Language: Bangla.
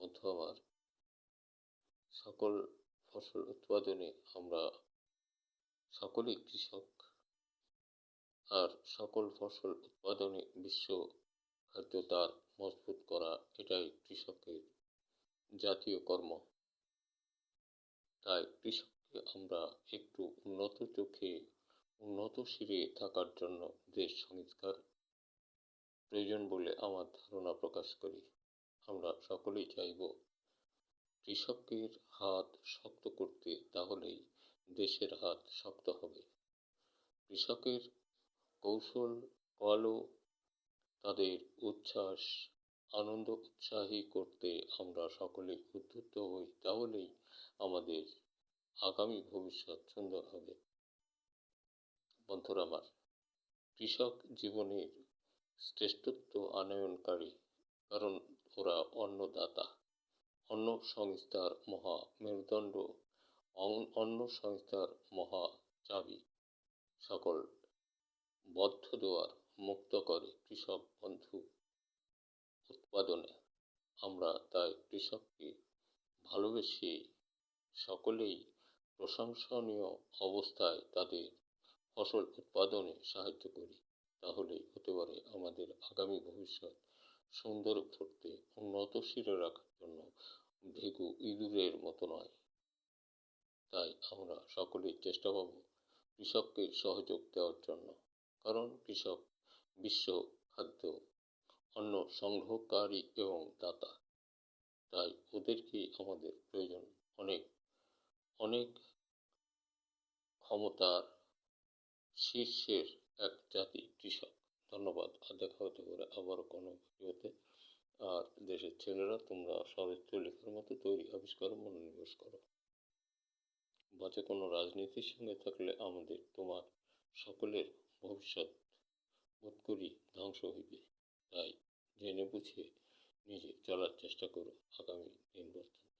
বন্ধু আমার, সকল ফসল উৎপাদনে আমরা সকলেই কৃষক। আর সকল ফসল উৎপাদনে বিশ্ব খাদ্যতার মজবুত করা এটাই কৃষকের জাতীয় কর্ম। তাই কৃষককে আমরা একটু উন্নত চোখে, উন্নত শিরে থাকার জন্য দেশ সংস্কার প্রয়োজন বলে আমার ধারণা প্রকাশ করি। আমরা সকলেই চাইব কৃষকের হাত শক্ত করতে, তাহলেই দেশের হাত শক্ত হবে। কৃষকের কৌশল কলও তাদের উচ্ছ্বাস আনন্দ উৎসাহী করতে আমরা সকলে উদ্যুক্ত হই, তাহলেই আমাদের আগামী ভবিষ্যৎ সুন্দর হবে। বন্ধুরা আমার, কৃষক জীবনের শ্রেষ্ঠত্ব আনয়নকারী, কারণ ওরা অন্নদাতা, অন্ন সংস্থার মহা মেরুদণ্ড, অন্ন সংস্থার মহা চাবি। সকল বদ্ধ দুয়ার মুক্ত করে কৃষক বন্ধু উৎপাদনে। আমরা তাই কৃষককে ভালোবেসে সকলেই প্রশংসনীয় অবস্থায় তাদের ফসল উৎপাদনে সাহায্য করি, তাহলেই হতে পারে আমাদের আগামী ভবিষ্যৎ সুন্দর করতে, উন্নত শিরে রাখার জন্য ভেগু ইঁদুরের মতো নয়। তাই আমরা সকলেই চেষ্টা করব কৃষককে সহযোগ দেওয়ার জন্য, কারণ কৃষক বিশ্ব খাদ্য অন্ন সংগ্রহকারী এবং দাতা। তাই ওদেরকেই আমাদের প্রয়োজন। অনেক অনেক ক্ষমতার শীর্ষের এক জাতি কৃষক। ধন্যবাদ। আর দেখা হতে পারে আবারও কোনো ভিডিওতে। আর দেশের ছেলেরা, তোমরা সাহিত্য লেখার মতো তৈরি আবিষ্কার মনোনিবেশ করো। বাজে কোনো রাজনীতির সঙ্গে থাকলে আমাদের তোমার সকলের ভবিষ্যৎ বোধ করি ধ্বংস হইবে। তাই জেনে বুঝে নিজে চলার চেষ্টা করো আগামী দিন পর্যন্ত।